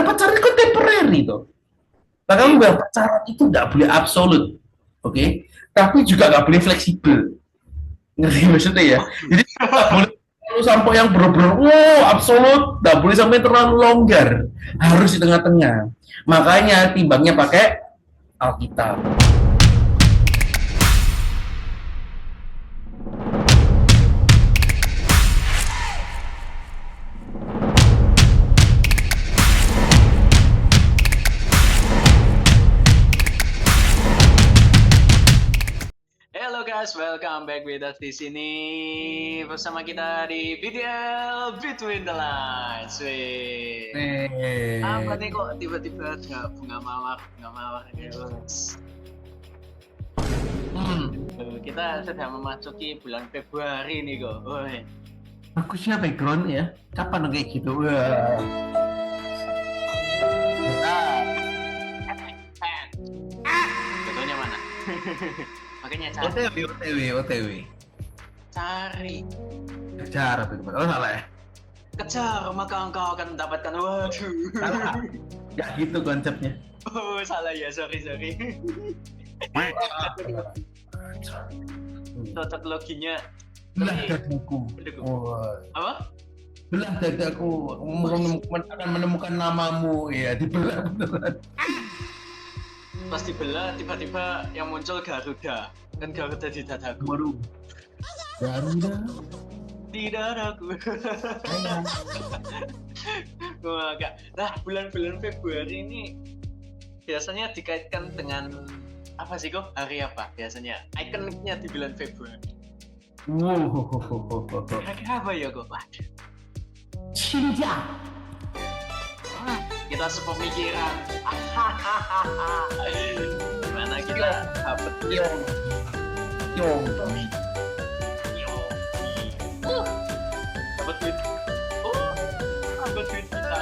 pacaran itu temporary tuh. Bahkan pacaran itu nggak boleh absolut, oke? Tapi juga nggak boleh fleksibel. Ngerti maksudnya ya? Jadi nggak boleh terlalu sampai yang benar-benar absolut, nggak boleh sampai terlalu longgar. Harus di tengah-tengah. Makanya timbangnya pakai Alkitab. Hello guys, welcome back with us di sini bersama kita di video Between the Lines. Apa nih kok tiba-tiba nggak bunga mawar guys? Kita sudah memasuki bulan Februari nih kok. Bagusnya background ya. Kapan kayak gitu? Wah. Contohnya mana? Makanya OTW. Cari. Kejar apa itu? Oh salah ya? Kejar maka engkau akan mendapatkan. Waduh. Salah. Gak gitu konsepnya. Oh salah ya, sorry. Cocok loginya. Belah dadaku. Apa? Belah dadaku. Akan menemukan namamu ya dibelah beneran. Pas dibelah tiba-tiba yang muncul Garuda. Kan Garuda di dadaku. Waduh. Garuda. Di dadaku. Wah, enggak. Nah, bulan-bulan Februari ini biasanya dikaitkan dengan apa sih kok? Hari apa biasanya? Ikoniknya di bulan Februari. Kira-kira apa ya kok? Cinta. Kita sepemikiran. Gimana kita dapat Yong. dapat duit. Dapat duit kita.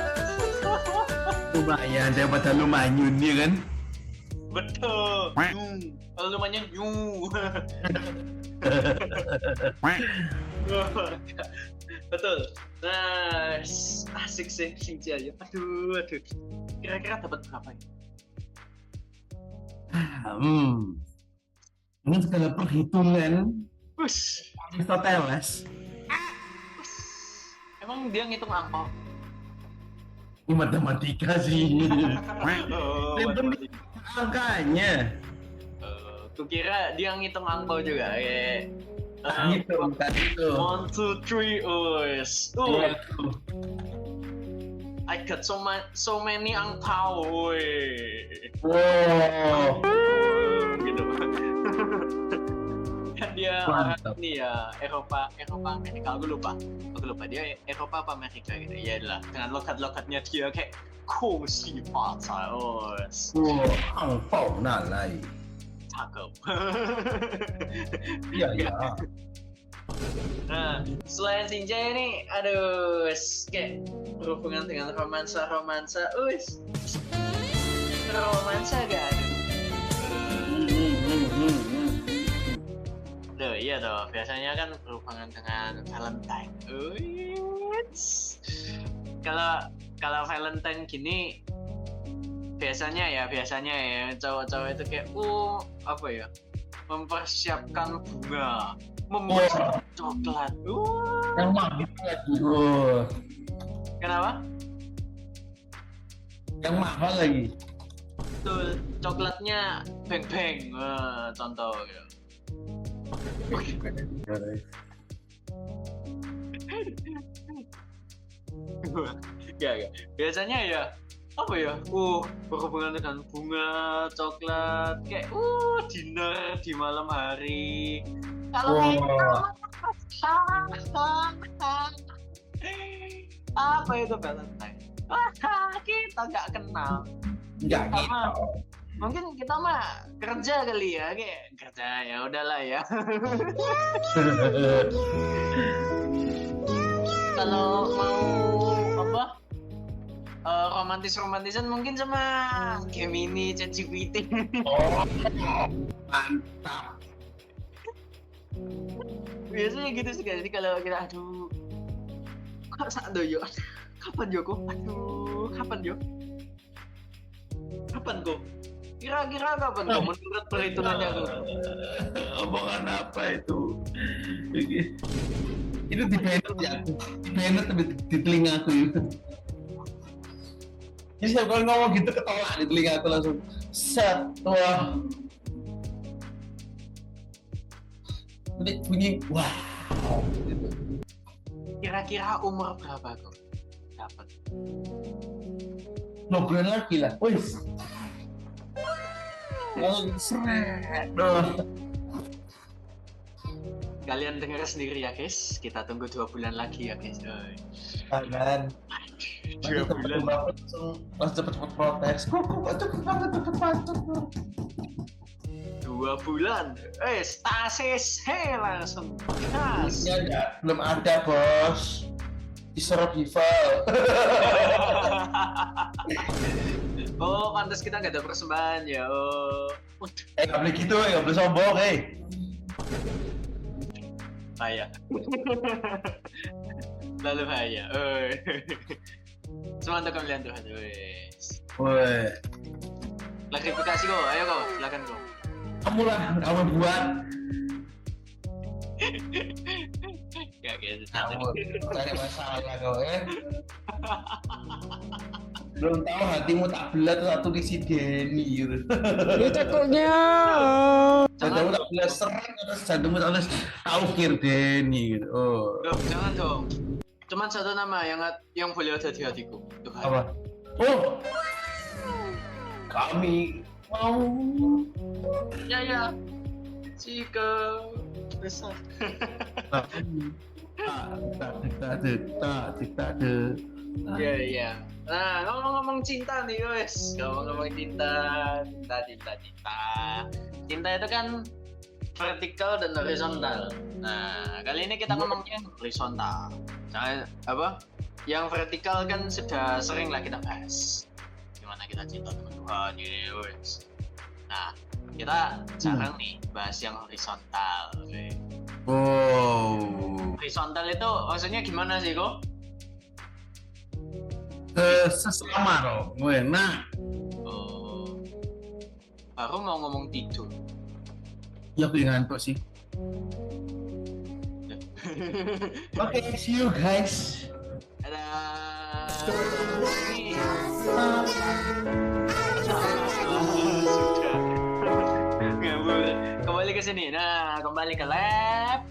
Lumayan daripada lu manyun ya kan? Betul. Kalau lumayan betul. Nah, asik sih aja. Aduh. Kira-kira dapat berapa ya? Ini segala perhitungan Wush. Aristoteles. Emang dia ngitung angpau? Ini matematika sih. Yang penting angkanya. Kukira dia ngitung angpau juga kayak. Gitu, tadi itu. 1, 2, 3, I got so many angpau. Wow. Gitu. Kan dia orang ini ya Eropa Amerika, aku lupa dia Eropa apa Amerika gitu ya lah, dengan logat-logatnya dia kayak kongsi partai. Angpau nalai. Cakep. Iya. Nah, selain Sinjay ini, aduh, kayak berhubungan dengan romansa, romansa gak ada. Duh, iya toh, biasanya kan berhubungan dengan Valentine. Kalau Valentine gini, biasanya ya cowok-cowok itu kayak apa ya, mempersiapkan bunga, membuat coklat. Yang mahal lagi. Kenapa? Yang mahal lagi. Betul, coklatnya beng-beng. Contoh gitu. Gak. Biasanya ya apa ya? Berhubungan dengan bunga, coklat, kayak dinner di malam hari. Kalau apa itu Valentine? Kita nggak kenal. Nggak gitu. Mungkin kita mah kerja kali ya, kayak kerja ya udahlah ya. Kalau mau apa? Romantisan mungkin sama Gemini, ChatGPT. Mantap. Biasanya gitu sih guys. Kalau kita kok sak doyo. Kapan yo kok? Kapan yo? kapan kok? Kira-kira kapan kok menurut perhitungannya kok? Omongan apa itu? Itu di banned ya, di banned tapi di telinga aku itu. Jadi saya kalau ngomong gitu ketawa di telinga aku langsung set, wah. Nanti bunyi wah. Gitu. Kira-kira umur berapa kok? Dapat. 2 bulan lagi lah, wis. Langsung seret, Kalian dengar sendiri ya guys, kita tunggu 2 bulan lagi ya guys. Jangan. 2 bulan. Langsung cepet-cepet protes. Kok cepet banget. 2 bulan. Stasis. Langsung. Gas. Ini belum ada bos. Di survival. Oh, pantas kita nggak ada persembahan ya. Oh. Nggak boleh gitu, nggak boleh sombong, Bahaya. Lalu bahaya. Semua untuk kalian Tuhan. Woi. Klarifikasi kok, ayo kok, silakan kok. Kamu lah, kamu buat. Gak gitu. Kamu cari masalah kau Belum tahu hatimu tak belat satu isi Denny gitu. Ya cekoknya. Jantungmu tak belat seret terus jantungmu tak belat taukir Denny gitu. Oh. Loh, jangan dong. Cuman satu nama yang boleh ada di hatiku. Tuhan. Apa? Oh. Kami mau. Ya. Jika besar. Tak. Iya. Nah, ngomong-ngomong cinta nih guys. Ngomong-ngomong cinta. Cinta itu kan vertikal dan horizontal. Nah, kali ini kita ngomongnya horizontal. Nah, apa? Yang vertikal kan sudah sering lah kita bahas. Gimana kita cinta dengan Tuhan, gitu guys. Nah, kita sekarang nih bahas yang horizontal. Wow. Horizontal itu maksudnya gimana sih kok? Sesama loh, enak. Oh, baru mau ngomong tidur. Ya aku ngantuk sih. Oke, see you guys. Dadah. Sudah. Kembali ke sini. Nah, kembali ke lab.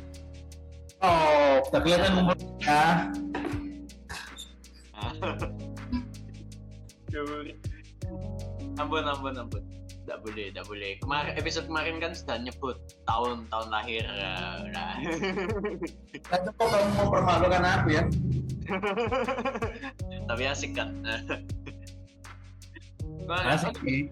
Oh, tak kelihatan nomor ya. Ampun. Tidak boleh. Episode kemarin kan sudah nyebut tahun lahir. Udah. Tapi kok kamu mempermalukan aku ya? Tapi asik kan? Asik sih.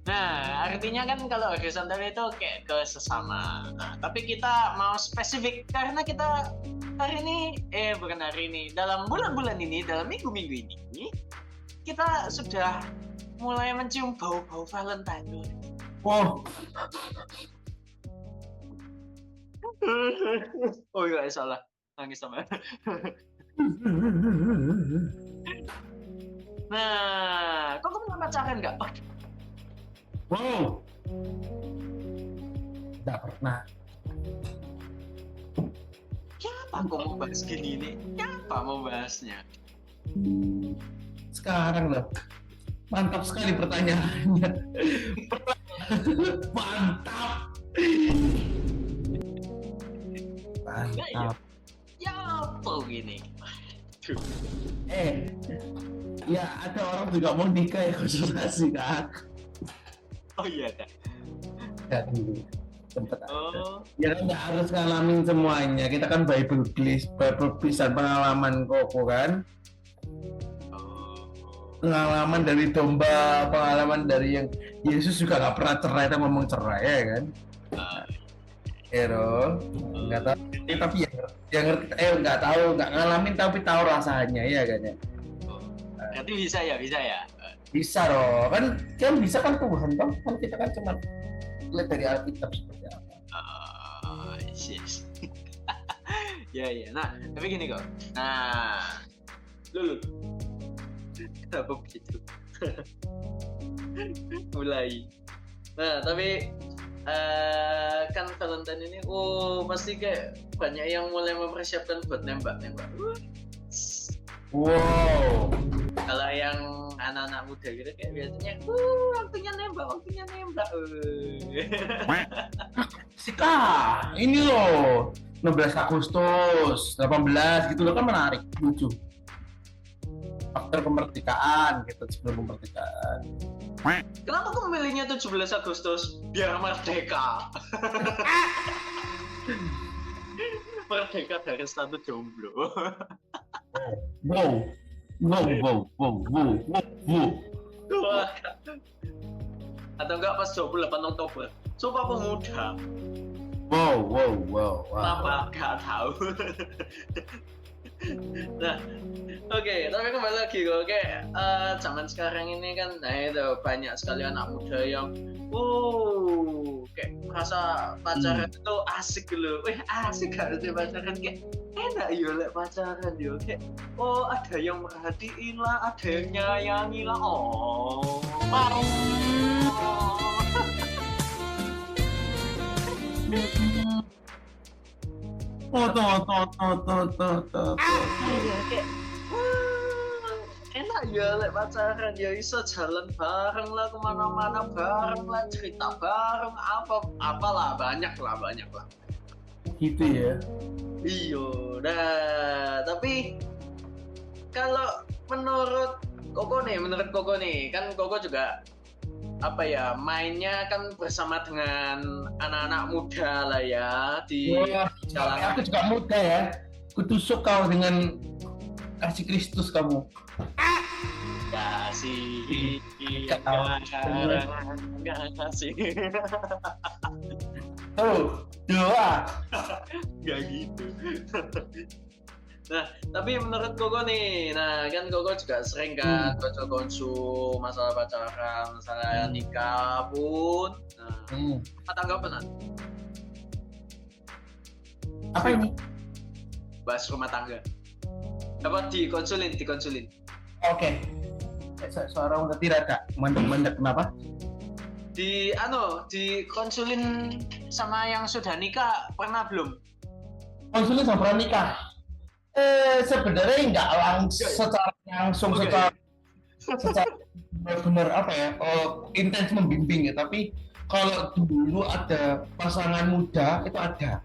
Nah, artinya kan kalau horizontal itu kayak ke sesama. Nah, tapi kita mau spesifik karena kita bukan hari ini, dalam bulan-bulan ini, dalam minggu-minggu ini, kita sudah mulai mencium bau-bau Valentine. Wow. Oh iya, salah. Nangis sama. Nah, kok kamu nggak pacaran nggak? Wow. Tidak pernah. Siapa kok mau bahas gini nih? Siapa mau bahasnya? Sekarang loh. Mantap sekali pertanyaannya. Mantap. Mantap. Ya apa gini? Ya ada orang juga mau nikah ya konsultasi kan? Oh iya kan? Ya dulu sempet Oh. Ya kan nggak harus ngalamin semuanya. Kita kan Bible bisa pengalaman koko kan? Pengalaman dari domba, pengalaman dari yang Yesus juga nggak pernah cerai, kita ngomong cerai ya kan? Nggak tahu, tapi yang ngerti, nggak tahu, nggak ngalamin tapi tahu rasanya ya kan ya? Berarti bisa ya? Bisa loh, kan bisa kan Tuhan kan kita kan cuma lihat dari Alkitab seperti apa. Yes. Ya. Nah, tapi gini kok. Nah, dulu. Kenapa begitu? Mulai. Nah, tapi kan Valentine ini, pasti kayak banyak yang mulai mempersiapkan buat nembak-nembak. Wow. Kalau yang anak-anak muda gitu kayak biasanya, waktunya nembak. Sika, ini loh 16 Agustus, 18 gitu loh kan menarik, lucu. Faktor kemerdekaan gitu sebelum kemerdekaan. Kenapa kau memilihnya 17 Agustus? Biar merdeka. Merdeka dari status jomblo. Wow. Wah. Atau enggak pas 28 Oktober. Sumpah Pemuda. Wow. Kenapa? Gak tahu. Nah, oke, tapi kembali lagi kok kayak zaman sekarang ini kan, nah itu banyak sekali anak muda yang kayak merasa pacaran itu asik loh. Asik gak sih pacaran, kayak enak ya lek pacaran yo, kayak ada yang merhatiin lah, ada yang nyayangi lah. Kayak enak ya lek pacaran ya, bisa jalan bareng lah, kemana-mana bareng lah, cerita bareng, apalah banyak lah. Gitu ya. Iyo, nah tapi kalau menurut Koko nih, kan Koko juga apa ya, mainnya kan bersama dengan anak-anak muda lah ya di jalan. Aku juga muda ya. Kutusuk kau dengan kasih Kristus kamu. Kasih, enggak kasih. Doa. Gak gitu. Nah, tapi menurut Koko nih, nah kan Koko juga sering kan konsul masalah pacaran, masalah nikah pun. Nah, apa tanggapan? Apa ini? Bahas rumah tangga. Apa dikonsulin? Oke. Seorang udah tidak ada mendek kenapa? Dikonsulin sama yang sudah nikah pernah belum? Konsulin sama pernah nikah. Sebenarnya nggak secara langsung, secara benar apa ya, intens membimbing ya, tapi kalau dulu ada pasangan muda itu ada.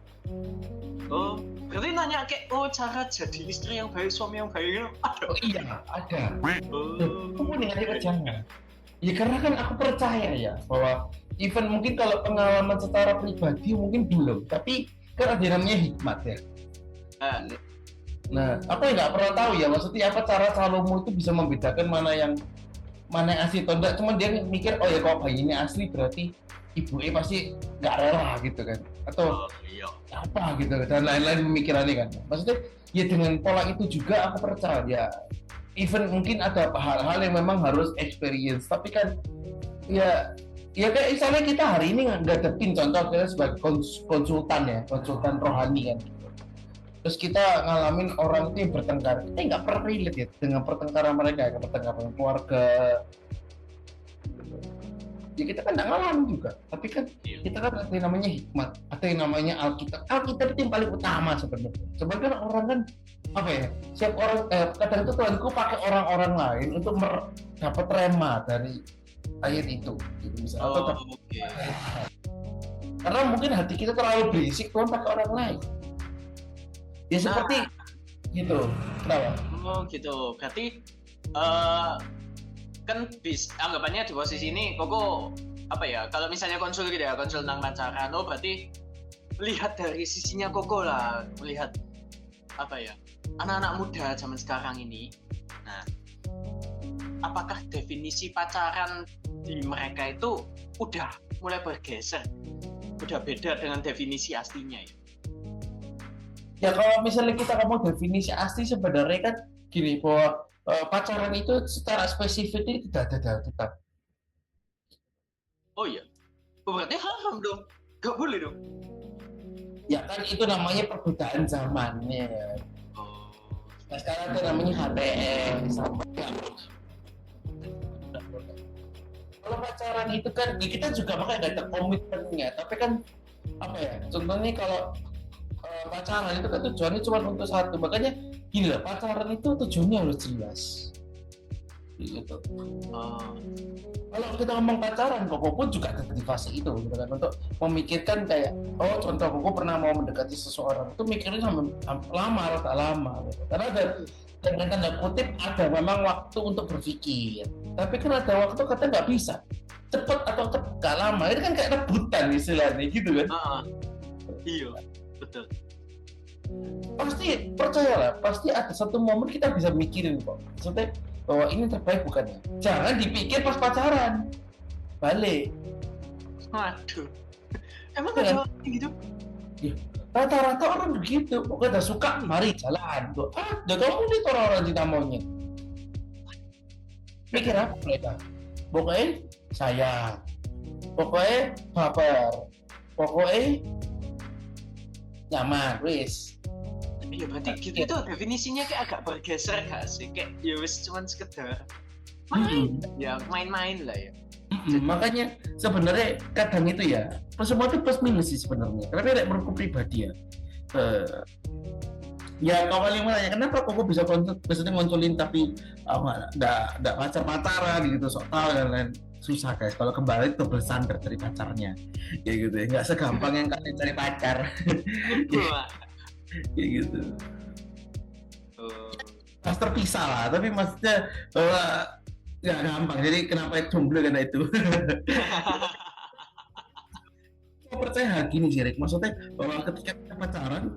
Berarti nanya kayak cara jadi istri yang baik, suami yang baik ada? Iya, ada. Kamu dengan dia jangan. Ya karena kan aku percaya ya bahwa even mungkin kalau pengalaman secara pribadi mungkin belum, tapi kan ada namanya hikmat ya. Nah, apa yang nggak pernah tahu ya, maksudnya apa cara calonmu itu bisa membedakan mana yang asli atau enggak. Cuman dia mikir, oh ya kalau bayi ini asli berarti ibunya pasti nggak rela gitu kan, atau apa gitu dan lain-lain pemikirannya kan. Maksudnya ya dengan pola itu juga aku percaya ya, even mungkin ada hal-hal yang memang harus experience, tapi kan ya kayak misalnya kita hari ini ngadepin contoh kita sebagai konsultan rohani kan. Terus kita ngalamin orang itu yang bertengkar, kita nggak pernah relate ya dengan pertengkaran mereka, pertengkaran keluarga. Ya kita kan nggak ngalamin juga, tapi kan kita kan ada yang namanya hikmat, ada yang namanya Alkitab itu yang paling utama sebenarnya. Sebenarnya kan orang kan apa ya, siap orang kadang itu Tuhanku pakai orang-orang lain untuk dapat rema dari ayat itu, gitu misalnya. Karena mungkin hati kita terlalu berisik, Tuhan pakai orang lain. Ya seperti gitu. Kenapa? Gitu. Berarti kan anggapannya di posisi ini Koko apa ya, kalau misalnya konsul gitu ya, konsul tentang pacaran, berarti lihat dari sisinya Koko lah, melihat apa ya, anak-anak muda zaman sekarang ini. Nah, apakah definisi pacaran di mereka itu udah mulai bergeser, udah beda dengan definisi aslinya ya? Ya kalau misalnya kita ngomong definisi asli sebenarnya kan gini, bahwa pacaran itu secara spesifik ini tidak ada tetap. Oh iya, berarti haram dong, gak boleh dong. Ya kan itu namanya perbedaan zamannya. Nah, sekarang itu namanya HTS, Kalau pacaran itu kan ya kita juga makanya nggak ada komitmennya, tapi kan apa ya, contohnya kalau pacaran itu kan tujuannya cuma untuk satu, makanya gini lah, pacaran itu tujuannya harus jelas gitu. Oh, Kalau kita ngomong pacaran, Koko pun juga ada di fase itu gitu kan, untuk memikirkan kayak oh contoh Koko pernah mau mendekati seseorang itu mikirnya sampai lama atau tak lama gitu. Karena ada dengan tanda kutip ada memang waktu untuk berpikir, tapi kan ada waktu kata nggak bisa cepet atau gak lama, itu kan kayak rebutan istilahnya gitu kan. iya, betul. Pasti percayalah, pasti ada satu momen kita bisa mikirin kok maksudnya bahwa ini terbaik bukan ya. Jangan dipikir pas pacaran, balik. Waduh, emang Iya. ada orang gitu? Ya, rata-rata orang begitu, pokoknya udah suka mari jalan tuh. Udah kamu lihat orang-orang cinta monyet mikir apa mereka, pokoknya sayang, pokoknya baper, pokoknya nyaman, wis. Iya, berarti gitu itu definisinya kayak agak bergeser gak sih? Kayak ya wis cuman sekedar main, ya main-main lah ya. Makanya sebenarnya kadang itu ya, semua itu plus minus sih sebenarnya. Tapi dari menurutku pribadi ya, ya kawan yang nanya kenapa kok bisa biasanya ngoncolin tapi nggak pacaran gitu, sok tahu dan lain, susah guys. Kalau kembali double standar dari pacarnya, ya gitu ya, nggak segampang yang kalian cari pacar, ya gitu. Pas terpisah lah, tapi maksudnya bahwa nggak gampang. Jadi kenapa jomblo karena itu. Saya percaya hal gini sih, Rick. Maksudnya bahwa ketika kita pacaran,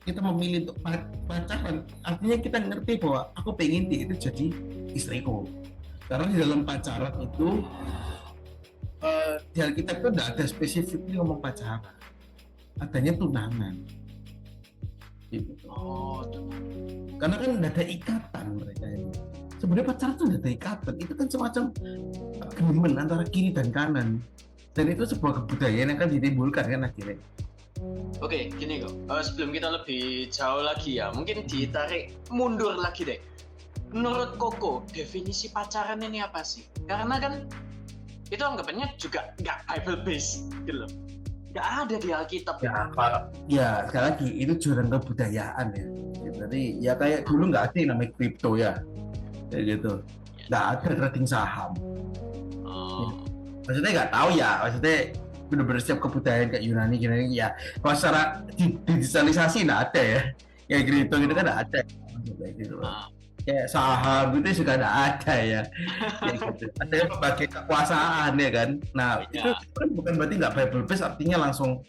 kita memilih untuk pacaran, artinya kita ngerti bahwa aku pengen dia itu jadi istriku. Karena di dalam pacaran itu, di Alkitab itu tidak ada spesifiknya ngomong pacaran, adanya tunangan. Gitu. Oh, Karena kan tidak ada ikatan mereka ini. Sebenarnya pacaran itu tidak ada ikatan, itu kan semacam agreement antara kiri dan kanan. Dan itu sebuah kebudayaan yang kan ditimbulkan kan akhirnya. Oke, gini kok. Sebelum kita lebih jauh lagi ya, mungkin ditarik mundur lagi deh. Menurut Koko, definisi pacaran ini apa sih? Karena kan itu anggapannya juga nggak Bible based gitu loh. Nggak ada di Alkitab. Ya sekali lagi itu jualan kebudayaan ya. Jadi ya kayak dulu nggak ada yang namanya kripto ya, kayak gitu. Nggak ada trading saham. Oh. Maksudnya nggak tahu ya, maksudnya benar-benar setiap kebudayaan kayak Yunani ya. Kalau secara digitalisasi nggak ada ya. Kayak kripto gitu kan nggak ada. Kayak gitu. Kayak saham gitu juga nggak ada ya. Kayak gitu. Ada berbagai kekuasaan ya kan. Nah itu kan bukan berarti nggak Bible based, artinya langsung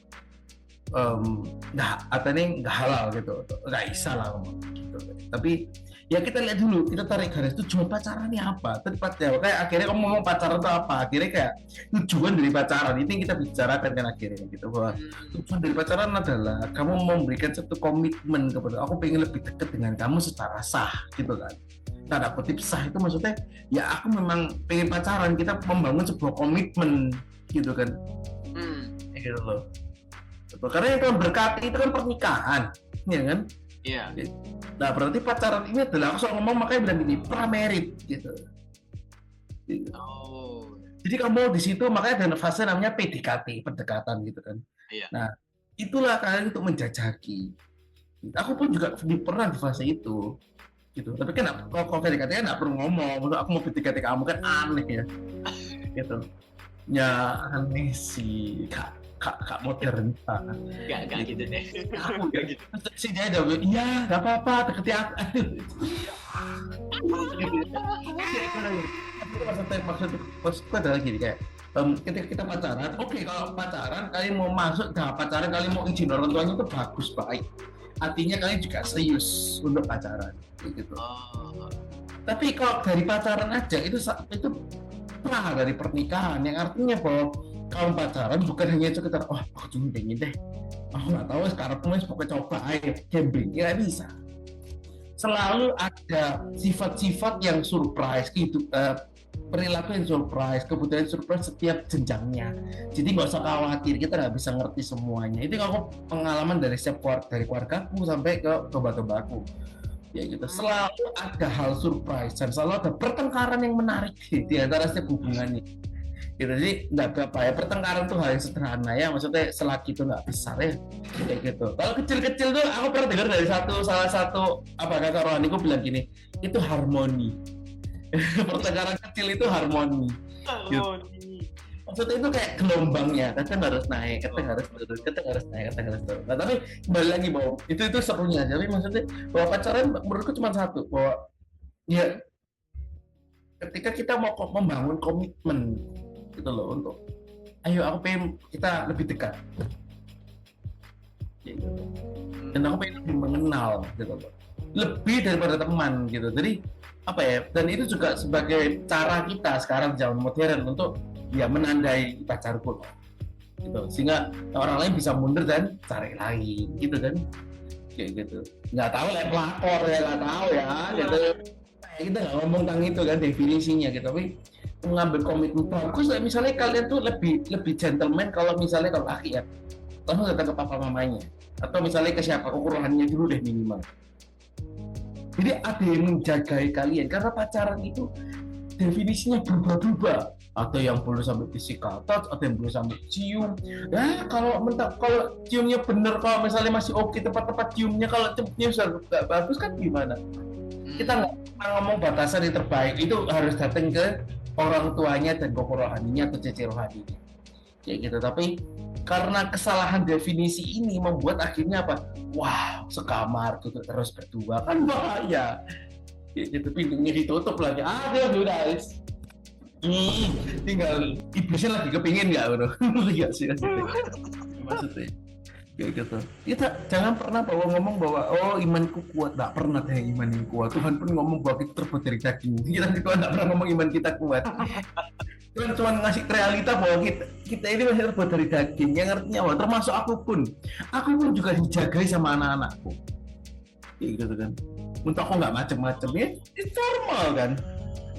nggak halal gitu, nggak bisa lah gitu. Tapi ya kita lihat dulu, kita tarik garis tujuan pacarannya apa tepatnya. Kayak akhirnya kamu ngomong pacaran itu apa, akhirnya kayak tujuan dari pacaran itu yang kita bicarakan kan akhirnya gitu, bahwa tujuan dari pacaran adalah kamu memberikan satu komitmen kepada aku, pengen lebih dekat dengan kamu secara sah gitu kan. Tanda kutip sah itu maksudnya ya aku memang pengen pacaran, kita membangun sebuah komitmen gitu kan. Gitu loh. Karena yang Tuhan berkati itu kan pernikahan, ya kan? Iya. Nah berarti pacaran ini adalah, aku selalu ngomong makanya bilang gini, pramerit gitu. Oh. Jadi kamu di situ makanya ada fase namanya PDKT, pendekatan gitu kan. Iya. Nah itulah kalian untuk menjajaki. Aku pun juga pernah di fase itu, gitu. Tapi kan kalau PDKT kan nggak perlu ngomong, aku mau PDKT kamu kan aneh ya, gitu. Ya aneh sih, kak modern banget. Gak gitu deh. Aku gak gitu. Si dia ada bilang, iya gak apa-apa, deketi aku. Maksudku adalah gini, kayak ketika kita pacaran, oke, kalau pacaran kalian mau masuk dalam pacaran, kalian mau izin orang tuanya itu bagus, baik. Artinya kalian juga serius untuk pacaran, gitu. Tapi kalau dari pacaran aja itu pra dari pernikahan, yang artinya bahwa kamu pacaran bukan hanya sekedar aku cuma pengen deh, aku nggak tahu sekarang pun pokoknya coba aja gambling, ya bisa. Selalu ada sifat-sifat yang surprise gitu, perilaku yang surprise, kebutuhan surprise setiap jenjangnya. Jadi nggak usah khawatir, kita nggak bisa ngerti semuanya. Itu aku pengalaman dari dari keluargaku sampai ke toba-tobaku. Ya gitu, selalu ada hal surprise dan selalu ada pertengkaran yang menarik di antara setiap hubungannya. Gitu, jadi nggak apa ya, pertengkaran tuh hal yang sederhana ya, maksudnya selagi itu nggak besar ya, kayak gitu. Kalau kecil-kecil tuh aku pernah dengar dari salah satu apa kakak rohaniku bilang gini, itu harmoni. Pertengkaran kecil itu harmoni. Gitu. Harmoni. Maksudnya itu kayak gelombangnya, kadang harus naik, kadang harus turun, kadang harus naik, kadang harus turun. Nah, tapi kembali lagi bahwa itu serunya. Tapi maksudnya bahwa pacaran menurutku cuma satu, bahwa ya ketika kita mau membangun komitmen gitu loh, untuk ayo aku pengen kita lebih dekat gitu. Dan aku pengen lebih mengenal gitu loh, lebih daripada teman gitu. Jadi apa ya, dan itu juga sebagai cara kita sekarang zaman modern untuk ya menandai pacarku gitu, sehingga orang lain bisa mundur dan cari lain gitu kan, kayak gitu. Nggak tahu lah pelakor ya, nggak tahu ya gitu. Kita nggak ngomong tentang itu kan definisinya gitu, tapi mengambil komitmen bagus lah. Misalnya kalian tuh lebih gentleman kalau misalnya kalau laki ya langsung datang ke papa mamanya, atau misalnya ke siapa ukurannya dulu deh minimal. Jadi ada yang menjagai kalian, karena pacaran itu definisinya berubah-ubah. Ada yang boleh sampai physical touch, ada yang boleh sampai cium. Ya kalau ciumnya bener, kalau misalnya masih oke tempat-tempat ciumnya, kalau ciumnya sudah nggak bagus kan gimana? Kita nggak ngomong batasan yang terbaik itu harus datang ke orang tuanya dan koko rohaninya atau cece rohaninya, kayak gitu. Tapi karena kesalahan definisi ini membuat akhirnya apa? Wow, sekamar tutup terus berdua kan bahaya. Gitu, pintunya ditutup lagi. Aduh, guys. Tinggal iblisnya lagi kepingin nggak, bro? Nggak sih maksudnya. Kayak gitu. Kita jangan pernah ngomong bahwa oh imanku kuat, nggak pernah deh iman yang kuat. Tuhan pun ngomong bahwa kita terbuat dari daging. Kita nggak pernah ngomong iman kita kuat. Tuhan cuma ngasih realita bahwa kita ini masih terbuat dari daging. Yang artinya apa? Termasuk aku pun juga dijagai sama anak-anakku. Kayak gitu kan. Untuk aku nggak macem-macem ya, itu normal kan.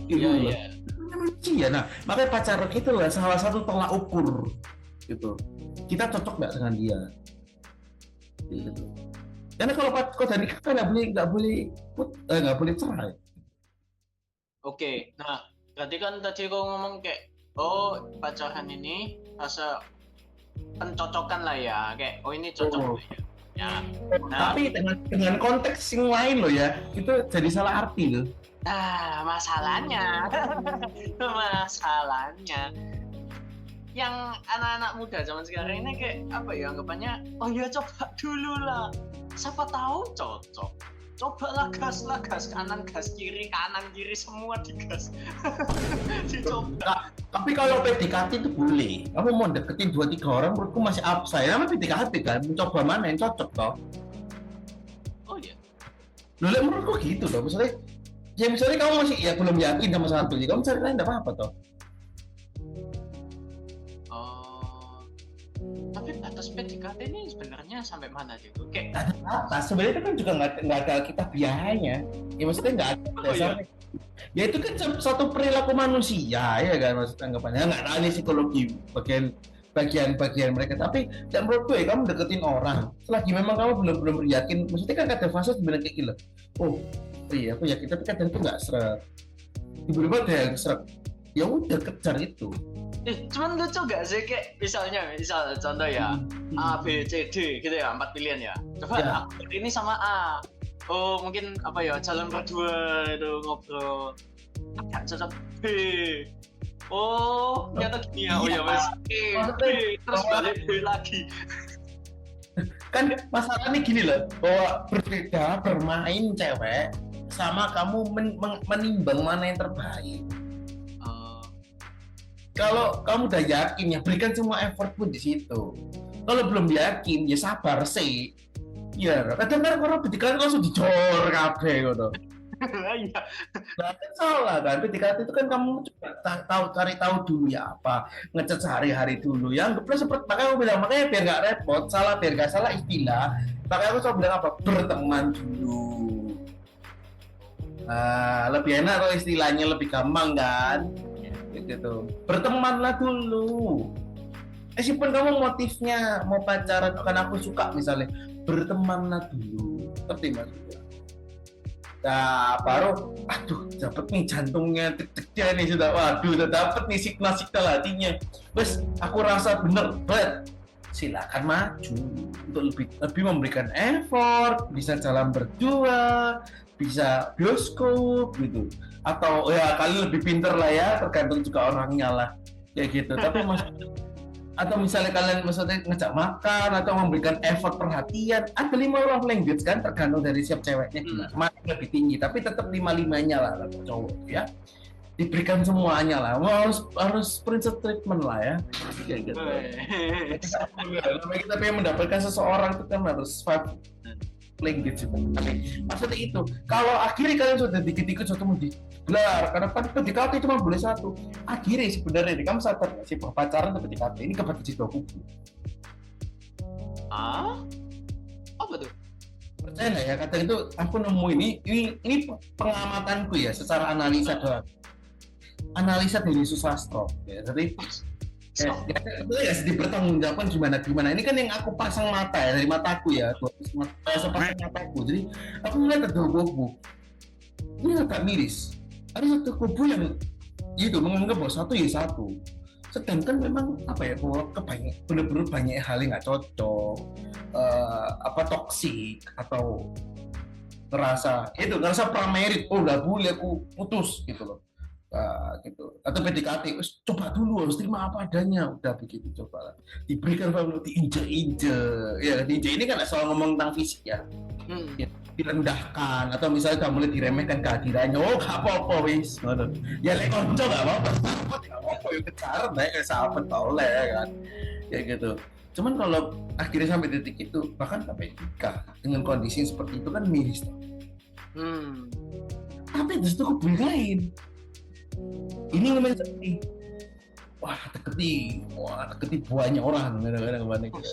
Iya. Manusia. Nah, makanya pacaran itu lah salah satu tolak ukur gitu. Kita cocok nggak dengan dia? Gitu. Karena kalau dan nikah kan nggak boleh cerai. Oke, nah berarti kan tadi kau ngomong kayak oh pacaran ini rasa pencocokan lah ya, kayak oh ini cocok lah ya. Ya. Nah, Tapi dengan konteks yang lain loh ya, itu jadi salah arti loh. nah masalahnya, yang anak-anak muda zaman sekarang ini kayak apa ya anggapannya, oh ya coba dulu lah, siapa tahu cocok, cobalah gas kanan kiri semua digas. Dicoba. Tapi kalau PDKT itu boleh, kamu mau deketin 2-3 orang menurutku masih upside. Namanya PDKT kan, mencoba mana yang cocok toh. Oh iya. Loh, menurutku gitu loh. Misalnya kamu masih ya belum yakin sama satu, jadi kamu cari lain enggak apa-apa toh. Tapi batas PDKT ini sebenarnya sampai mana gitu? Kayak Ada batas. Sebenarnya itu kan juga nggak ada kita biayanya. Ya maksudnya nggak ada dasarnya. Ya itu kan satu perilaku manusia ya kan, maksudnya anggapannya nggak tahu nih psikologi bagian mereka. Tapi dan menurut gue kamu deketin orang selagi memang kamu belum yakin, maksudnya kan ada fase sebenarnya kayak gila. Oh iya aku yakin, tapi kadang itu nggak seret. Tiba-tiba ada yang seret. Ya udah kejar itu. cuman lucu gak sih kayak misal contoh ya A B C D gitu ya, 4 pilihan ya. Coba Ya. aku ini sama A. Oh mungkin apa ya, jalan berdua itu ngobrol. Agak cocok B. Oh ternyata gini ya. Oh ya mas B terus balik B lagi. Kan masalahnya gini loh, bahwa berbeda bermain cewek sama kamu menimbang mana yang terbaik. Kalau kamu udah yakin ya berikan semua effort pun di situ. Kalau belum yakin ya sabar sih. Ya, kadang kan orang PDKT langsung dicor kabeh gitu. Iya. Nah, kan salah kan, PDKT itu kan kamu coba cari tahu dulu ya apa, ngechat sehari-hari dulu ya, anggaplah seperti makanya aku bilang, makanya biar nggak repot, biar nggak salah istilah, makanya aku coba bilang apa, berteman dulu. Nah, lebih enak kalau istilahnya lebih gampang kan, gitu. Bertemanlah dulu. Meskipun kamu motifnya mau pacaran karena aku suka misalnya, bertemanlah dulu. Ngerti maksudnya? Nah, baru, aduh, dapat nih jantungnya, deg-degan nih sudah, waduh, udah dapat nih signal-signal hatinya. Terus aku rasa bener, silakan maju untuk lebih memberikan effort, bisa jalan berdua, bisa bioskop gitu, atau ya kali lebih pinter lah ya, tergantung juga orangnya lah, kayak gitu. Tapi mas atau misalnya kalian maksudnya ngejak makan atau memberikan effort perhatian, ada 5 love language kan, tergantung dari siap ceweknya gimana, mana yang lebih tinggi, tapi tetap 5-5-nya lah cowok ya, diberikan semuanya lah, harus princess treatment lah ya, kayak gitu. Kita pengen mendapatkan seseorang itu kan harus 5 language itu. Maksudnya itu, kalau akhirnya kalian sudah dikit-dikit suatu mau digelar, karena kan PDKT cuma boleh satu. Akhirnya sebenarnya kamu sadar nggak sih bahwa pacaran dan PDKT ini kebagian dua kubu. Apa tuh? Percaya nggak ya, kata itu aku nemu ini pengamatanku ya, secara analisa doang. Analisa dari susastro ya, jadi ya sedih bertanggungjawabkan gimana ini kan yang aku pasang mata ya, dari mataku ya, pasang mataku. Jadi aku melihat ada dua kubu, ini agak miris. Ada satu kubu yang itu menganggap bahwa satu ya satu, sedangkan memang apa ya, bahwa benar-benar banyak hal yang nggak cocok, toksik, atau ngerasa pramerit, oh nggak boleh aku putus gitu loh. Gitu, atau PDKT, coba dulu, harus terima apa adanya, udah begitu, coba diberikan diinjek-injek ya, diinjek ini kan soal ngomong tentang fisik ya, direndahkan, atau misalnya kamu mulai diremehkan kehadirannya, oh gak apa-apa wis, ya lek konco gak apa-apa, ya kecaran kayak sahabat oleh ya kan, kayak gitu. Cuman kalau akhirnya sampai titik itu, bahkan sampai nikah dengan kondisi seperti itu kan miris tuh. Tapi justru aku belain ini ngomongin seperti deketi banyak orang kadang-kadang gitu.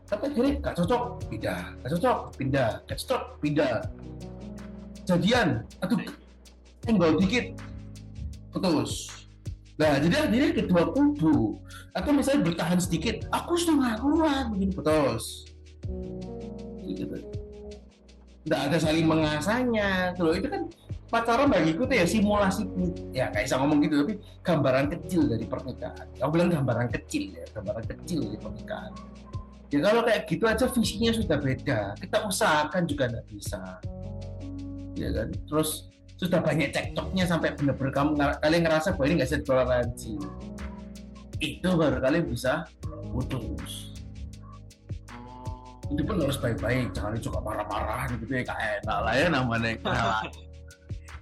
Tapi akhirnya gak cocok pindah jadian, atau enggak dikit putus. Nah jadi akhirnya kedua kubu, atau misalnya bertahan sedikit, aku sudah gak kuat begini, putus gitu. Nggak ada saling mengasahnya tuh, itu kan pacaran bagiku tuh ya simulasi, ya kayak bisa ngomong gitu, tapi gambaran kecil dari pernikahan. Aku bilang gambaran kecil dari pernikahan. Ya kalau kayak gitu aja visinya sudah beda, kita usahakan juga nggak bisa, ya kan. Terus sudah banyak cekcoknya sampai bener-bener kalian ngerasa bahwa ini nggak bisa ditoleransi, itu baru kalian bisa putus. Itu pun harus baik-baik, jangan juga marah-marah gitu ya, kayak enak lah ya namanya.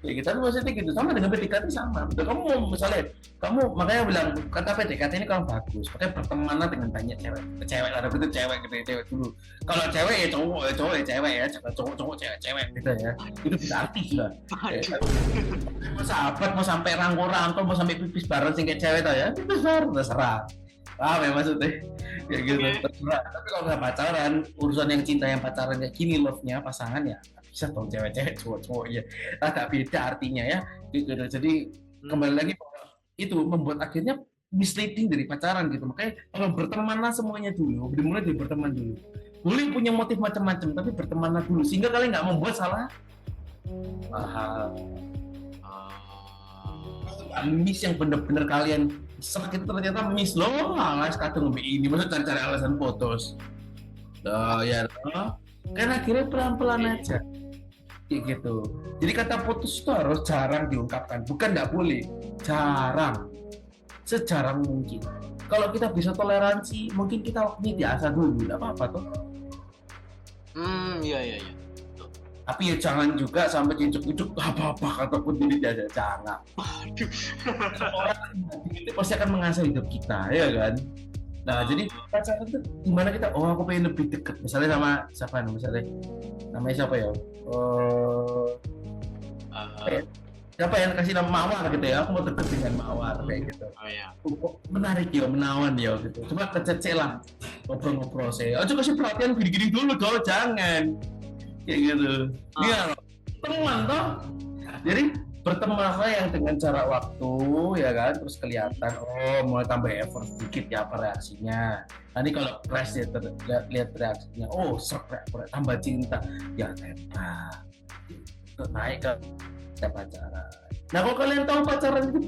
Ya kita tuh maksudnya gitu, sama dengan PDKT sama. Betul, kamu misalnya, makanya bilang kata PDKT ini kalau bagus, pakai pertemanan dengan banyak cewek lah, betul cewek dulu. Kalau cewek ya cowok ya cewek ya, jangan cowok cewek gitu ya. Itu bisa arti sudah. Mau sahabat, mau sampai rangkul, mau sampai pipis bareng sih kayak cewek tau ya, pipis bareng terserah. Ya maksudnya ya gitu, terserah. Tapi kalau nggak pacaran, urusan yang cinta yang pacaran kayak gini, love-nya pasangan ya bisa dong, cewek-cewek cowok ya agak beda artinya ya gitu. Jadi kembali lagi itu membuat akhirnya misleading dari pacaran gitu. Makanya kalau bertemanlah semuanya dulu, dimulai dari berteman dulu, boleh punya motif macam-macam tapi bertemanlah dulu sehingga kalian nggak membuat salah paham. Miss yang bener-bener kalian sakit ternyata miss loh, alas kadang ini masa cari-cari alasan putus ya kan, akhirnya pelan-pelan aja kayak gitu. Jadi kata putus itu harus jarang diungkapkan, bukan nggak boleh, jarang, sejarang mungkin. Kalau kita bisa toleransi, mungkin kita waktunya biasa dulu, nggak apa-apa tuh. Iya. Tapi ya jangan juga sampai ujuk-ujuk apa-apa ataupun diri aja, jangan. Orang itu pasti akan mengasah hidup kita, ya kan? Nah, jadi pacaran itu gimana kita, aku pengen lebih dekat, misalnya sama siapa, misalnya namanya siapa ya? Siapa yang kasih nama Mawar gitu ya, aku mau deket dengan Mawar kayak gitu. Menarik ya, menawan ya gitu. Coba kececek lah, ngobrol-ngobrol saya. Kasih perhatian gini-gini dulu jangan kayak gitu. Iya, teman toh. Jadi bertemanlah yang dengan jarak waktu ya kan, terus kelihatan oh mulai tambah effort sedikit ya apa reaksinya. Nanti kalau press ya lihat reaksinya, oh serak tambah cinta ya tembak naik ke pacaran. Nah kalau kalian tahu pacaran itu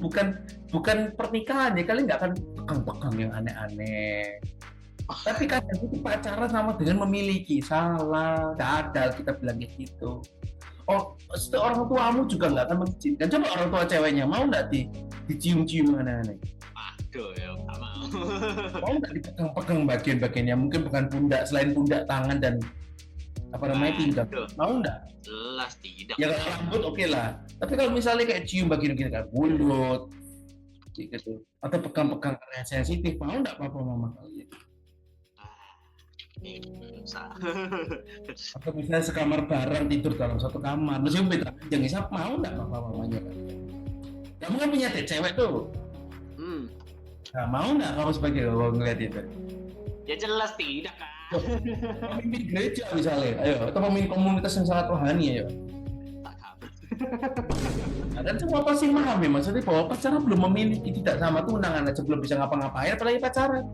bukan pernikahan ya, kalian nggak akan pegang-pegang yang aneh-aneh. Tapi kadang itu pacaran sama dengan memiliki, salah, nggak ada kita bilang gitu. Oh, orang tuamu juga nggak akan mengizinkan. Coba orang tua ceweknya mau nggak dicium-cium aneh-aneh? Aduh ya, gak mau. Mau nggak dipegang-pegang bagian-bagiannya? Mungkin bukan pundak, selain pundak, tangan dan apa namanya pinggang. Mau nggak? Jelas tidak. Ya kalau rambut oke lah. Tapi kalau misalnya kayak cium bagian-bagian kayak mulut, gitu, atau pegang-pegang area sensitif, mau nggak papa mama kalian? Bisa. Atau misalnya sekamar bareng tidur dalam satu kamar, meskipun beda jangan isap, mau nggak papa mamanya kalian? Kamu kan punya cewek tuh. Nah, mau nggak kamu sebagai kalau ngeliat itu? Ya jelas tidak kan. Pemimpin gereja misalnya, ayo, atau pemimpin komunitas yang sangat rohani, ayo. Tak kabar. Nah, kan semua pasti paham ya, maksudnya bahwa pacaran belum memiliki, tidak sama tunangan aja belum bisa ngapa-ngapain, apalagi pacaran.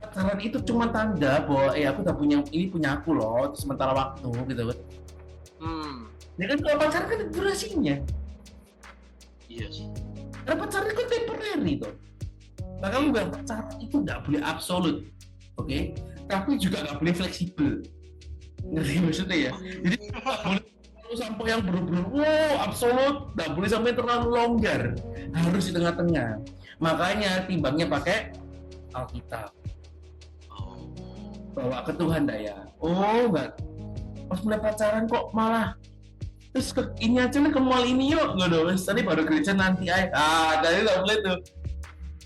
Pacaran itu cuma tanda bahwa aku udah punya ini, punya aku loh, sementara waktu gitu kan. Ya kan kalau pacaran kan durasinya. Iya sih. Karena pacaran itu temporary tuh. Nah kamu bilang pacaran itu nggak boleh absolut, oke? Tapi juga nggak boleh fleksibel. Ngerti maksudnya ya? Jadi nggak boleh sampai yang benar-benar absolut, nggak boleh sampai terlalu longgar, harus di tengah-tengah. Makanya timbangnya pakai Alkitab. Bawa ke Tuhan dah ya. Oh enggak, pas mulai pacaran kok malah terus ini aja nih ke mall ini yuk nggak dong, tadi baru gereja nanti aja dari udah mulai tuh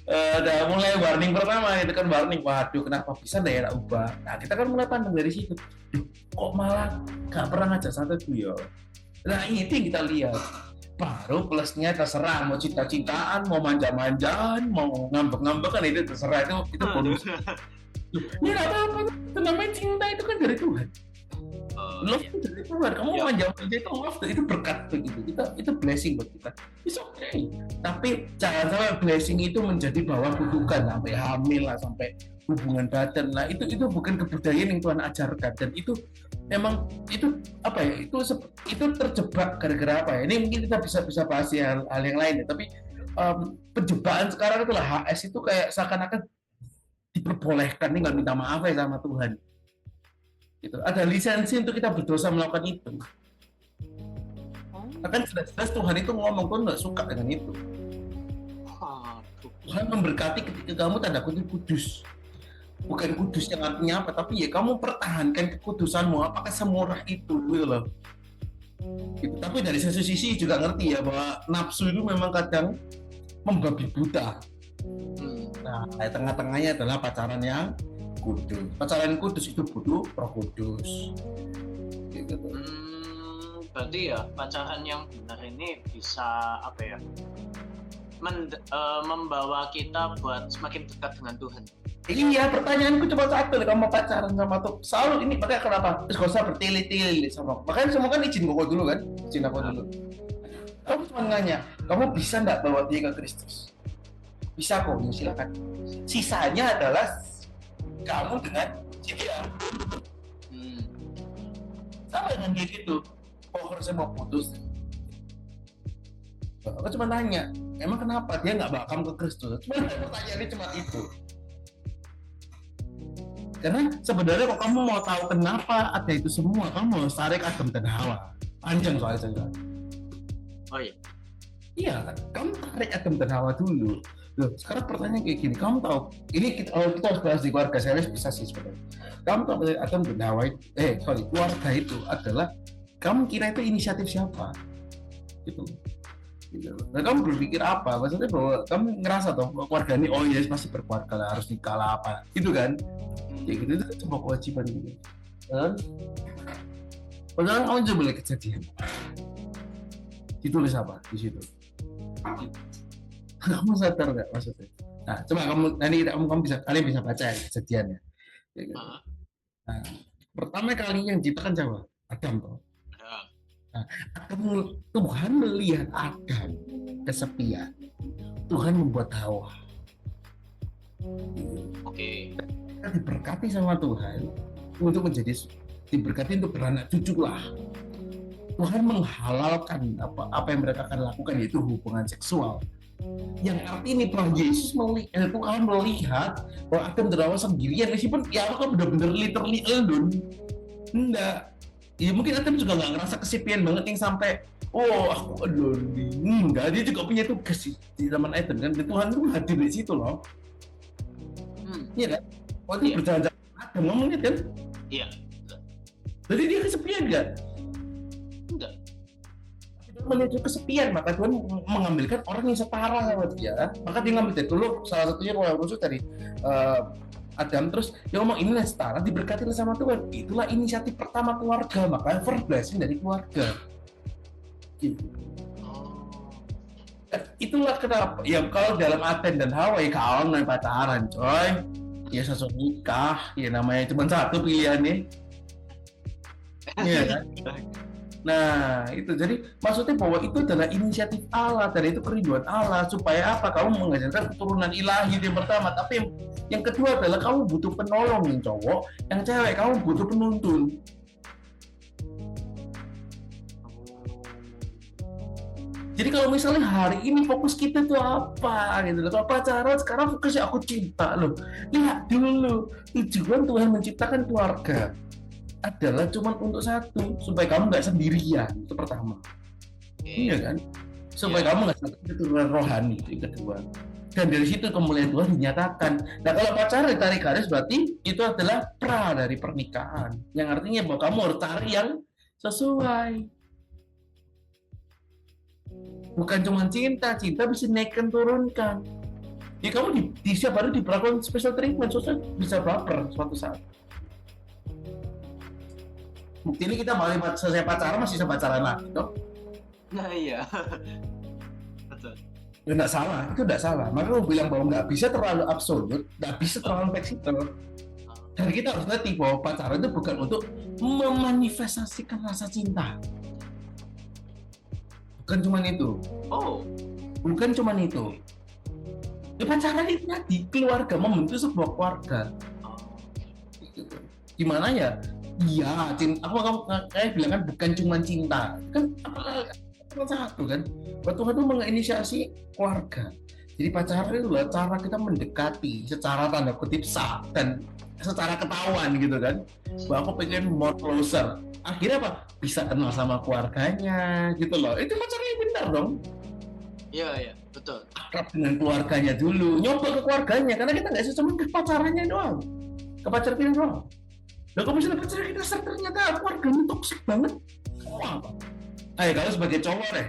udah mulai warning pertama itu kan, warning waduh kenapa bisa daerah ubah. Nah kita kan mulai pandang dari situ, kok malah gak pernah ngajak satu tuh ya. Nah ini kita lihat, baru plusnya terserah mau cinta-cintaan, mau manja-manjaan, mau ngambek-ngambek kan itu terserah, itu bonus. Ini nggak apa-apa, itu namanya cinta, itu kan dari Tuhan. Love itu dari Tuhan, kamu manja-manja itu love, itu berkat begitu, itu blessing buat kita, it's okay. Tapi jangan sampai blessing itu menjadi bawah kutukan, sampai hamil lah, sampai hubungan badan lah, itu bukan kebudayaan yang Tuhan ajarkan, dan itu memang itu apa ya, itu terjebak gara-gara apa ya, ini mungkin kita bisa bahas hal yang lain ya, tapi penjebakan sekarang itulah HS itu kayak seakan-akan diperbolehkan, nih nggak minta maaf ya sama Tuhan gitu. Ada lisensi untuk kita berdosa melakukan itu. Akan jelas-jelas Tuhan itu ngomong, Tuhan nggak suka dengan itu. Tuhan memberkati ketika kamu tanda kutip kudus, bukan kudus yang artinya apa, tapi ya kamu pertahankan kekudusanmu, apakah semurah itu gitu loh gitu. Tapi dari satu sisi juga ngerti ya bahwa nafsu itu memang kadang membabi buta. Nah, tengah-tengahnya adalah pacaran yang kudus. Pacaran kudus itu butuh Roh Kudus. Gitu. Berarti ya pacaran yang benar ini bisa apa ya? Membawa kita buat semakin dekat dengan Tuhan. Iya, pertanyaanku cuma satu, kamu pacaran sama tuh selalu ini, makanya kenapa? Terus gak usah bertele-tele sama. Makanya semua kan izin koko dulu kan, izin aku dulu. Aku cuma nanya, kamu bisa nggak bawa dia ke Kristus? Bisa kok, ya silakan. Sisanya adalah kamu dengan dia. Sama dengan dia gitu. Oh, harusnya mau putus. Aku cuma nanya, emang kenapa dia nggak bawa kamu ke Kristus? Cuma pertanyaannya cuma itu. Karena sebenarnya kok kamu mau tahu kenapa ada itu semua, kamu harus tarik Adam dan Hawa. Panjang soalnya cerita. Oh iya. Iya kan, kamu tarik Adam dan Hawa dulu. Loh, sekarang pertanyaan kayak gini, kamu tahu, ini kita harus bahas di keluarga, saya bisa sih sebenarnya. Kamu tahu Adam dan Hawa keluarga itu adalah, kamu kira itu inisiatif siapa? Gitu. Nah, kamu berpikir apa? Maksudnya bahwa kamu ngerasa toh keluarga ini, oh iya pasti berkeluarga lah, harus nikah lah apa, gitu kan? Ya gitu, itu cuma kewajiban gitu. Kan? Padahal kamu coba lihat kejadian. Ditulis apa di situ? Kamu sadar nggak maksudnya? Nah, coba kamu bisa, kalian bisa baca ya kejadiannya. Ya, gitu. Nah, pertama kali yang diciptakan siapa? Adam toh. Nah, Tuhan melihat Adam kesepian. Tuhan membuat Hawa. Oke. Kita diberkati sama Tuhan untuk menjadi diberkati untuk beranak cucu lah. Tuhan menghalalkan apa yang mereka akan lakukan, yaitu hubungan seksual. Yang artinya Tuhan Yesus Tuhan melihat bahwa Adam terawat sendirian, meskipun ya kan benar-benar literally alone. Enggak, ya mungkin Adam juga nggak ngerasa kesepian banget yang sampai aku alone. Enggak, dia juga punya tugas di zaman Adam kan. Tuhan tuh hadir di situ loh. Iya kan? Waktu berjalan-jalan Adam ngomongnya kan. Iya. Jadi dia kesepian nggak? Enggak. Menuju kesepian, maka Tuhan mengambilkan orang yang setara sama dia. Maka dia ngambil dari dulu, salah satunya Roh Kudus dari Adam, terus dia ngomong inilah setara, diberkati sama Tuhan. Itulah inisiatif pertama keluarga, maka first blessing dari keluarga. Gitu. Itulah kenapa ya kalau dalam Aten dan Hawa ya kawan main pacaran coy, ya sesuatu nikah ya namanya cuma satu pilihannya. Iya kan? Nah itu jadi maksudnya bahwa itu adalah inisiatif Allah dan itu kerinduan Allah supaya apa, kamu mengajarkan keturunan ilahi yang pertama, tapi yang kedua adalah kamu butuh penolong yang cowok, yang cewek kamu butuh penuntun. Jadi kalau misalnya hari ini fokus kita tuh apa gitu loh, kalau pacaran sekarang fokusnya aku cinta loh, lihat dulu tujuan Tuhan menciptakan keluarga adalah cuma untuk satu, supaya kamu nggak sendirian, itu pertama. Iya kan, supaya kamu nggak sendirian, keturunan rohani itu yang kedua. Dan dari situ kemuliaan Tuhan dinyatakan. Nah kalau pacaran ditarik garis berarti itu adalah pra dari pernikahan, yang artinya bahwa kamu harus cari yang sesuai. Bukan cuma cinta bisa naikkan turunkan. Ya kamu di setiap hari diperlakukan special treatment, soalnya bisa baper suatu saat. Bukti ini kita balik selesai pacaran masih bisa pacaran lagi toh. Nah iya. Betul. Ya nggak salah, itu nggak salah. Maka aku bilang bahwa nggak bisa terlalu absolut, nggak bisa terlalu fleksibel. Dan kita harus ngerti bahwa pacaran itu bukan untuk memanifestasikan rasa cinta. Bukan cuma itu. Bukan cuma itu. Ya, pacaran itu tadi keluarga, membentuk sebuah keluarga. Gimana ya? Iya, cinta. Aku kayak bilang kan bukan cuma cinta. Kan apa satu kan? Tuhan itu menginisiasi keluarga. Jadi pacaran itu adalah cara kita mendekati secara tanda kutip sah dan secara ketahuan gitu kan. Bahwa aku pengen more closer. Akhirnya apa? Bisa kenal sama keluarganya gitu loh. Itu pacarnya benar dong. Iya, betul. Akrab dengan keluarganya dulu, nyoba ke keluarganya, karena kita nggak cuma ke pacarannya doang, ke pacar kita doang. Lah kalau misalnya pacar kita ternyata keluarganya toksik banget, apa? Ayo kalau sebagai cowok deh,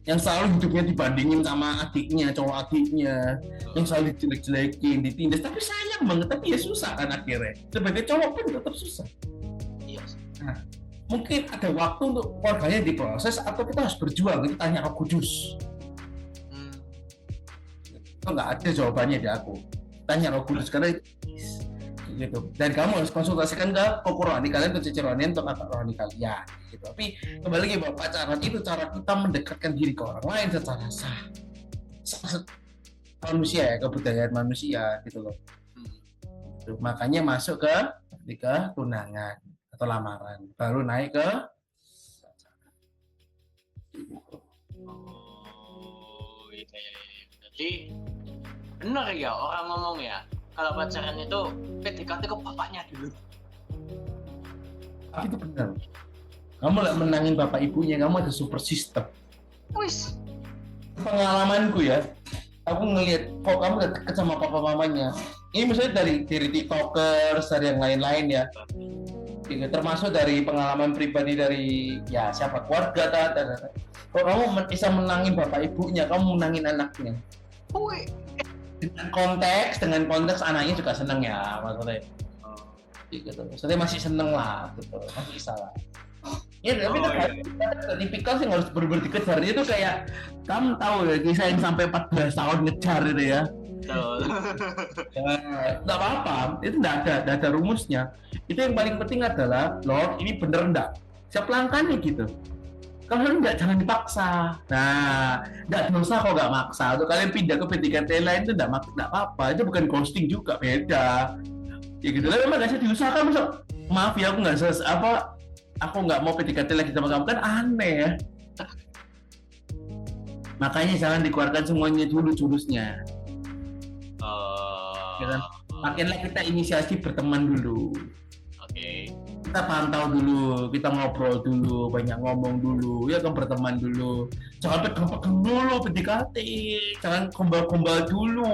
yang selalu hidupnya dibandingin sama adiknya, cowok adiknya, yang selalu dijelek-jelekin, ditindas, tapi sayang banget, tapi ya susah kan akhirnya. Sebagai cowok pun tetap susah. Iya. Nah, mungkin ada waktu untuk keluarganya diproses, atau kita harus berjuang. Kita tanya ke Kudus. Itu nggak ada jawabannya di aku. Tanya Roh Kudus karena itu gitu. Dan kamu harus konsultasikan ke koko rohani kalian, ke cece rohani untuk kakak rohani kalian gitu. Tapi kembali lagi bahwa pacaran itu cara kita mendekatkan diri ke orang lain secara sah manusia ya, kebudayaan manusia gitu loh. Gitu. Makanya masuk ke ketika tunangan atau lamaran, baru naik ke iya. Jadi benar ya orang ngomong ya, kalau pacaran itu PDKT ke bapaknya dulu. Itu benar. Kamu lah menangin bapak ibunya, kamu ada super system. Wis. Pengalamanku ya, aku ngelihat kok kamu udah deket sama papa mamanya. Ini misalnya dari tiktokers, dari yang lain-lain ya. Termasuk dari pengalaman pribadi dari ya siapa keluarga tata. Kok kamu bisa menangin bapak ibunya, kamu menangin anaknya. Dengan konteks anaknya juga seneng ya maksudnya. Gitu. Maksudnya masih seneng lah, gitu. Masih bisa lah. Ya tapi tipikal sih harus bener-bener dikejar. Itu kayak kamu tahu ya kisah yang sampai 14 tahun ngejar itu ya. Betul. Nggak apa-apa, itu nggak ada rumusnya. Itu yang paling penting adalah, Lord, ini bener nggak? Siap langkahnya gitu. Kalau nggak, jangan dipaksa. Nah, nggak dosa kok nggak maksa. Untuk kalian pindah ke PDKT lain itu nggak apa-apa. Itu bukan ghosting juga, beda. Ya gitu lah, memang nggak usah diusahakan. Maaf ya, aku nggak aku nggak mau PDKT lagi sama kamu, kan aneh ya. Makanya jangan dikeluarkan semuanya dulu jurusnya. Ya kan? Makinlah kita inisiasi berteman dulu. Oke. Kita pantau dulu, kita ngobrol dulu, banyak ngomong dulu, ya kan, berteman dulu. Jangan pegang-pegang dulu PDKT, jangan gombal-gombal dulu.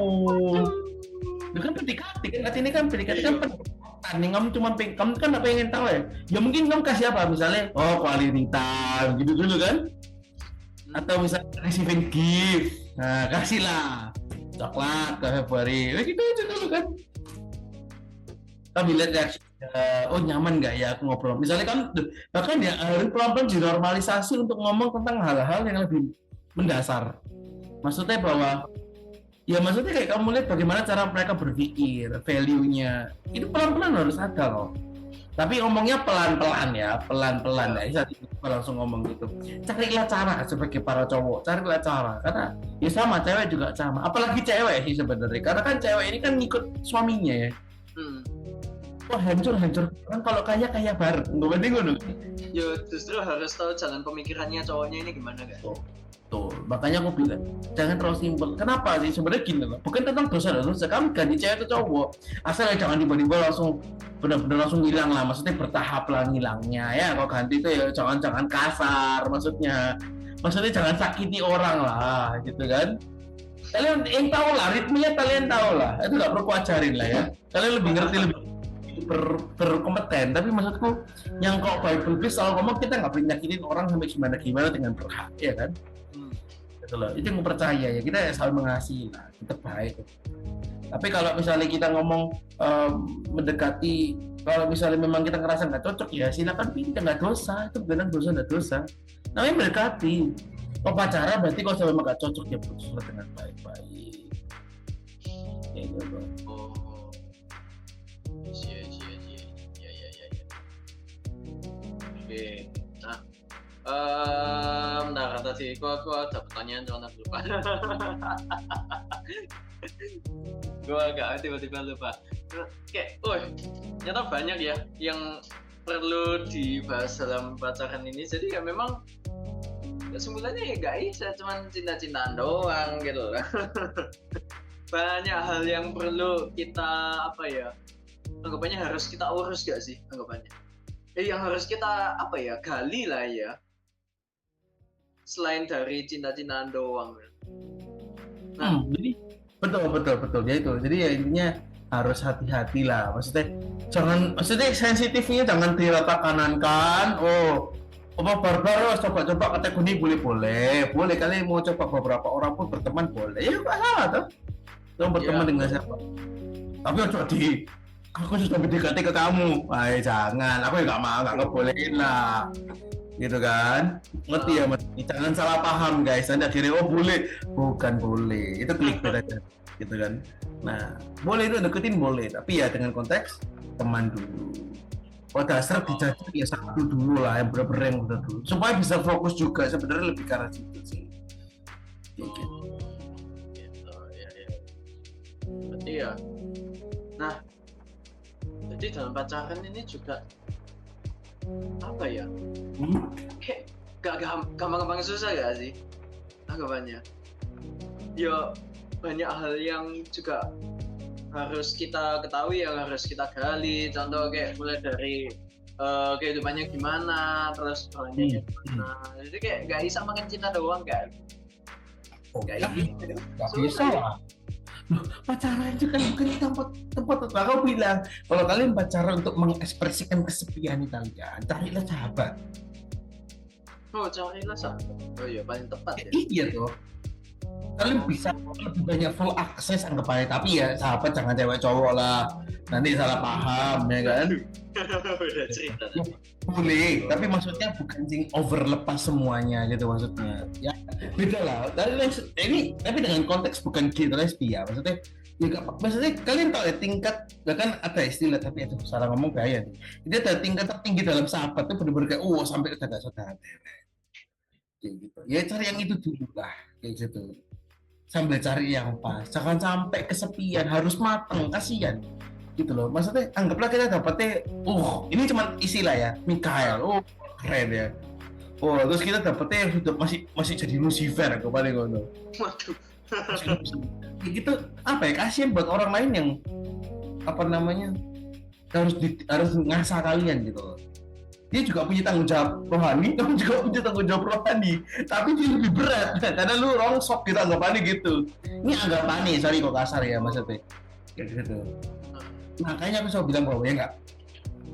Itu kan PDKT kan, ini kan PDKT kan pendekatan. Kamu cuma kamu kan apa ingin tahu ya? Ya mungkin kamu kasih apa, misalnya, oh quality time, gitu dulu kan? Atau misalnya receiving gift, nah kasihlah coklat ke Februari, gitu aja dulu kan. Kami lihat reaksi, oh nyaman nggak ya aku ngobrol. Misalnya kan, bahkan ya harus pelan-pelan dinormalisasi untuk ngomong tentang hal-hal yang lebih mendasar. Maksudnya bahwa, ya maksudnya kayak kamu lihat bagaimana cara mereka berpikir, value-nya, itu pelan-pelan harus ada loh. Tapi ngomongnya pelan-pelan ya, pelan-pelan ya, langsung ngomong gitu. Carilah cara sebagai para cowok, carilah cara, karena ya sama, cewek juga sama. Apalagi cewek sih sebenarnya, karena kan cewek ini kan ngikut suaminya ya. Wah, hancur kan kalau kaya bareng, nggak penting ngono. Yo justru harus tahu jalan pemikirannya cowoknya ini gimana kan. Tuh, makanya aku bilang jangan terlalu simpel. Kenapa sih sebenarnya gini loh, bukan tentang dosa. Kamu ganti cewek atau cowok, asal jangan tiba-tiba langsung benar-benar langsung hilang lah, maksudnya bertahap lah ngilangnya ya. Kalau ganti itu ya jangan kasar, maksudnya jangan sakiti orang lah gitu kan. Kalian yang tahu lah ritmenya, kalian tahu lah, itu nggak perlu ajarin lah ya, kalian lebih ngerti, lebih berkompeten. Tapi maksudku yang kok Bible please selalu ngomong kita nggak boleh nyakitin orang sampai gimana dengan berhak, ya kan? Gitu loh, itu yang percaya ya, kita selalu mengasihi lah, kita baik. Tapi kalau misalnya kita ngomong mendekati, kalau misalnya memang kita ngerasa nggak cocok, ya silakan pindah, nggak dosa, itu benar dosa nggak dosa. Namanya mendekati. Kalau pacaran berarti kalau memang nggak cocok ya putuslah dengan baik-baik. Ya gitu. Oke, nah, nah kata sih, aku ada pertanyaan cuma aku lupa. Gue agak tiba-tiba lupa. Kayak, ternyata banyak ya yang perlu dibahas dalam pacaran ini. Jadi ya memang sebenarnya ya gak bisa cuma cinta-cintaan doang gitu lah. Banyak hal yang perlu kita anggapannya harus kita urus gak sih anggapannya? Yang harus kita gali lah ya, selain dari cinta-cintaan doang. Nah, jadi betul ya itu. Jadi ya intinya harus hati-hati lah. Maksudnya sensitifnya jangan diratakanankan. Barbar coba kategori boleh kalian mau coba beberapa orang pun berteman boleh, ya nggak salah tuh. Kamu berteman dengan siapa? Tapi aku sudah PDKT ke kamu, jangan, aku nggak mau, nggak bolehin lah, gitu kan? Ngerti ya, jangan salah paham guys. Anda kira bukan boleh, itu clickbait aja, gitu kan? Nah, boleh itu deketin boleh, tapi ya dengan konteks teman dulu. Kalau dasar dijajah ya satu dulu lah, yang bener-bener yang udah dulu, supaya bisa fokus juga. Sebenarnya lebih ke arah situ sih. Gitu ya. Berarti ya, nah, jadi dalam pacaran ini juga kayak gak gampang susah gak sih anggapannya? Ya banyak hal yang juga harus kita ketahui, yang harus kita gali. Contoh kayak mulai dari kehidupannya gimana, terus orangnya gimana. Jadi kayak gak bisa makan cinta doang kan? Gak bisa lah. Pacaran itu kan bukan tempat aku bilang, kalau kalian pacaran untuk mengekspresikan kesepian kalian, carilah sahabat. Carilah sahabat. Iya paling tepat ya. Iya tuh. Kalian bisa lebih banyak full akses anggapannya, tapi ya sahabat jangan cewek cowok lah. nanti salah paham ya kan. Beda cerita. Boleh, tapi maksudnya bukan sing overlepas semuanya gitu maksudnya. Ya beda lah. Ini tapi dengan konteks bukan gay atau lesbi ya. Maksudnya maksudnya kalian tahu ya tingkat, bahkan ada istilah tapi itu salah ngomong gaya nih. Jadi ada tingkat tertinggi dalam sahabat tuh bener-bener kayak sampai udah gak saudara kayak gitu. Ya cari yang itu dulu lah kayak gitu. Sambil cari yang pas, jangan sampai kesepian, harus mateng, kasihan gitu loh. Maksudnya anggaplah kita dapetnya ini cuma istilah ya, Mikael, keren ya. Terus kita dapetnya yang sudah masih jadi Lucifer kemarin ngono. Waduh. Ya gitu apa ya, kasihan buat orang lain yang apa namanya harus ngasah kalian gitu loh. Dia juga punya tanggung jawab rohani, kamu juga punya tanggung jawab rohani, tapi dia lebih berat karena lu rongsok gitu anggapannya gitu. Ini anggapannya, sorry kok kasar ya maksudnya kayak gitu. Makanya aku selalu bilang bahwa ya nggak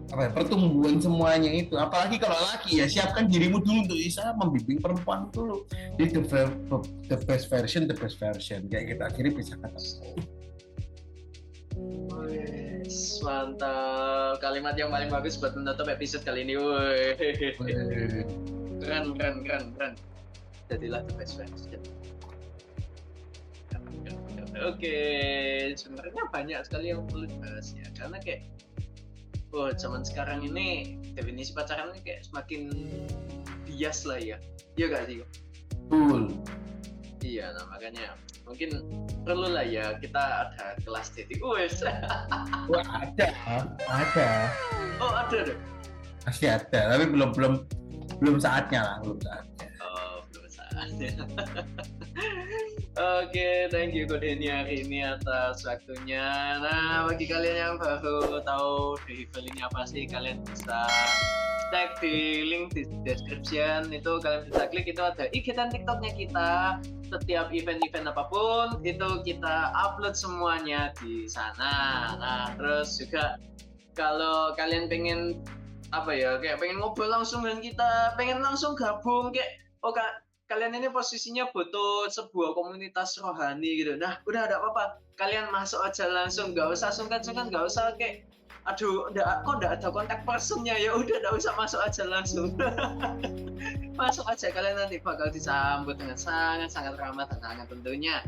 apa ya, pertumbuhan semuanya itu, apalagi kalau laki ya, siapkan dirimu dulu untuk bisa membimbing perempuan dulu di the best version kayak kita akhirnya bisa ketemu. Wes, mantap, kalimat yang paling bagus buat menutup episode kali ini. Woi, keren. Jadilah the best version. Oke, sebenarnya banyak sekali yang perlu dibahas ya, karena kayak zaman sekarang ini definisi pacaran ini kayak semakin bias lah ya, iya gak sih? Betul. Iya, nah makanya mungkin perlu lah ya kita ada kelas dating. Wes. Wah, ada. Oh, ada deh. Pasti ada, tapi belum saatnya lah, belum saatnya. Oh, belum saatnya. Oke, thank you Kodeni hari ini atas waktunya. Nah, bagi kalian yang baru tahu Dehivel ini apa sih, kalian bisa cek di link di description, itu kalian bisa klik, itu ada IG dan TikToknya kita. Setiap event-event apapun itu kita upload semuanya di sana. Nah, terus juga kalau kalian pengen apa ya, kayak pengen ngobrol langsung dengan kita, pengen langsung gabung kayak kalian ini posisinya butuh sebuah komunitas rohani gitu. Nah, udah ada apa-apa, kalian masuk aja langsung, nggak usah sungkan-sungkan, nggak usah kayak aduh, kok nggak ada kontak personnya, ya udah nggak usah, masuk aja langsung. Masuk aja, kalian nanti bakal disambut dengan sangat ramah dan hangat tentunya.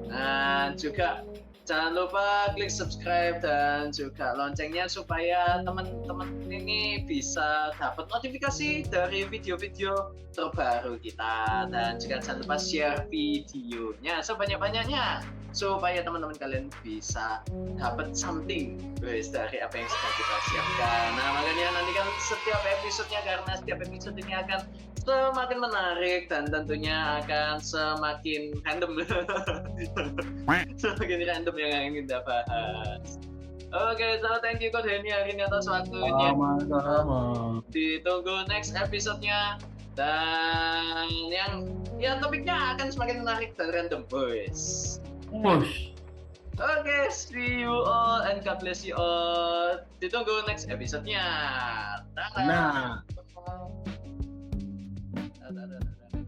Dan juga jangan lupa klik subscribe dan juga loncengnya supaya teman-teman ini bisa dapat notifikasi dari video-video terbaru kita. Dan juga jangan lupa share videonya sebanyak-banyaknya supaya teman-teman kalian bisa dapat something dari apa yang sudah kita siapkan. Nah, makanya nantikan setiap episodenya, karena setiap episode ini akan semakin menarik dan tentunya akan semakin random. Semakin random yang ingin kita bahas. Oke, so thank you Kodeni hari ini atas waktunya. Sama-sama. Ditunggu next episode-nya. Dan yang topiknya akan semakin menarik dan random, boys. Wush. Oke, see you all and God bless you all. Ditunggu next episode-nya. Nah. Dadah.